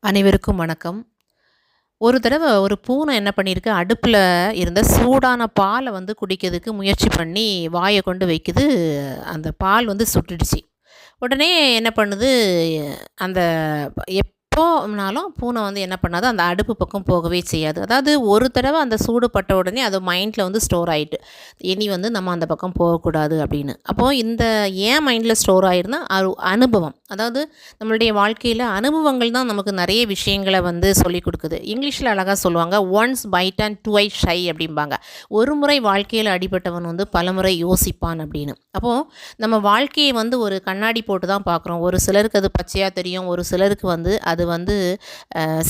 அனைவருக்கும் வணக்கம். ஒரு தடவ ஒரு பூனை என்ன பண்ணியிருக்கு, அடுப்புல இருந்த சூடான பால குடிக்கிறதுக்கு முயற்சி பண்ணி வாய கொண்டு வைக்குது. அந்த பால் சுட்டுடுச்சு. உடனே என்ன பண்ணுது, அந்த எப்போனாலும் பூனை என்ன பண்ணாது, அந்த அடுப்பு பக்கம் போகவே செய்யாது. அதாவது ஒரு தடவை அந்த சூடு பட்ட உடனே அது மைண்டில் ஸ்டோர் ஆயிட்டு. இனி நம்ம அந்த பக்கம் போகக்கூடாது அப்படின்னு. அப்போது இந்த ஏன் மைண்டில் ஸ்டோர் ஆயிருந்தா அனுபவம். அதாவது நம்மளுடைய வாழ்க்கையில் அனுபவங்கள் தான் நமக்கு நிறைய விஷயங்களை சொல்லிக் கொடுக்குது. இங்கிலீஷில் அழகாக சொல்லுவாங்க, once byte and twice shy அப்படிம்பாங்க. ஒரு முறை வாழ்க்கையில் அடிபட்டவன் பலமுறை யோசிப்பான் அப்படின்னு. அப்போது நம்ம வாழ்க்கையை ஒரு கண்ணாடி போட்டு தான் பார்க்குறோம். ஒரு சிலருக்கு அது பச்சையாக தெரியும், ஒரு சிலருக்கு அது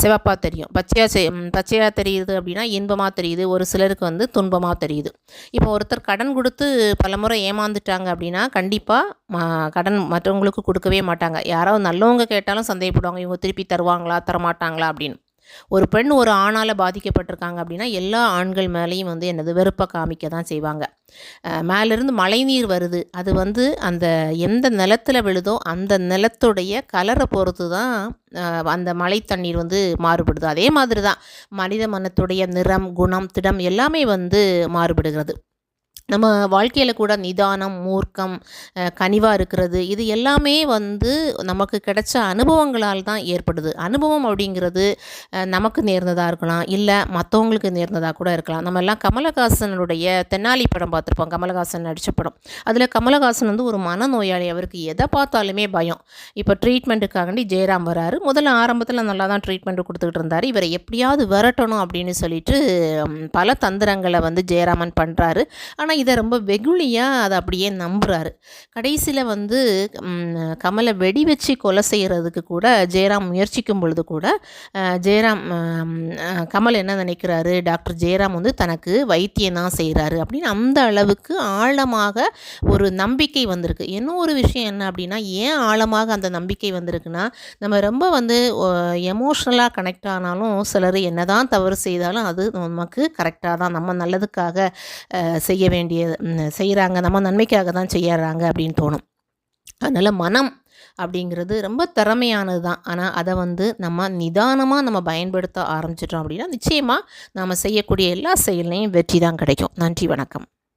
சிவப்பாக தெரியும். பச்சையாக தெரியுது அப்படின்னா இன்பமாக தெரியுது, ஒரு சிலருக்கு துன்பமாக தெரியுது. இப்போ ஒருத்தர் கடன் கொடுத்து பலமுறை ஏமாந்துட்டாங்க அப்படின்னா கண்டிப்பாக கடன் மற்றவங்களுக்கு கொடுக்கவே மாட்டாங்க. யாராவது நல்லவங்க கேட்டாலும் சந்தேகப்படுவாங்க, இவங்க திருப்பி தருவாங்களா தரமாட்டாங்களா அப்படின்னு. ஒரு பெண் ஒரு ஆணால் பாதிக்கப்பட்டிருக்காங்க அப்படின்னா எல்லா ஆண்கள் மேலேயும் என்னது வெறுப்பை காமிக்க தான் செய்வாங்க. மேலேருந்து மழைநீர் வருது, அது அந்த எந்த நிலத்தில் விழுதோ அந்த நிலத்துடைய கலரை பொறுத்து தான் அந்த மழை தண்ணீர் மாறுபடுது. அதே மாதிரி தான் மனித மனத்துடைய நிறம், குணம், திடம் எல்லாமே மாறுபடுகிறது. நம்ம வாழ்க்கையில் கூட நிதானம், மூர்க்கம், கனிவாக இருக்கிறது, இது எல்லாமே நமக்கு கிடைச்ச அனுபவங்களால் தான் ஏற்படுது. அனுபவம் அப்படிங்கிறது நமக்கு நேர்ந்ததாக இருக்கலாம், இல்லை மற்றவங்களுக்கு நேர்ந்ததாக கூட இருக்கலாம். நம்ம எல்லாம் கமலஹாசனுடைய தென்னாலி படம் பார்த்துருப்போம். கமலஹாசன் நடித்த படம். அதில் கமலஹாசன் ஒரு மனநோயாளி. அவருக்கு எதை பார்த்தாலுமே பயம். இப்போ ட்ரீட்மெண்ட்டுக்காகண்டி ஜெயராம் வராரு. முதல்ல ஆரம்பத்தில் நல்லா தான் ட்ரீட்மெண்ட் கொடுத்துக்கிட்டு இருந்தார். இவரை எப்படியாவது விரட்டணும் அப்படின்னு சொல்லிட்டு பல தந்திரங்களை ஜெயராமன் பண்ணுறாரு. ஆனால் இதை ரொம்ப வெகுளியாக அதை அப்படியே நம்புகிறாரு. கடைசியில் கமலை வெடி வச்சு கொலை செய்கிறதுக்கு கூட ஜெயராம் முயற்சிக்கும் பொழுது கூட கமல் என்ன நினைக்கிறாரு, டாக்டர் ஜெயராம் தனக்கு வைத்தியம் தான் செய்கிறாரு அப்படின்னு அந்த அளவுக்கு ஆழமாக ஒரு நம்பிக்கை வந்திருக்கு. இன்னும் ஒரு விஷயம் என்ன அப்படின்னா, ஏன் ஆழமாக அந்த நம்பிக்கை வந்திருக்குன்னா, நம்ம ரொம்ப எமோஷ்னலாக கனெக்ட் ஆனாலும் சிலர் என்ன தான் தவறு செய்தாலும் அது நமக்கு கரெக்டாக தான், நம்ம நல்லதுக்காக செய்ய செய்கிறாங்க, நம்ம நன்மைக்காக தான் செய்யறாங்க அப்படின்னு தோணும். அதனால் மனம் அப்படிங்கிறது ரொம்ப திறமையானது தான். ஆனால் அதை நம்ம நிதானமாக நம்ம பயன்படுத்த ஆரம்பிச்சிட்டோம் அப்படின்னா நிச்சயமாக நாம் செய்யக்கூடிய எல்லா செயல்லையும் வெற்றி தான் கிடைக்கும். நன்றி, வணக்கம்.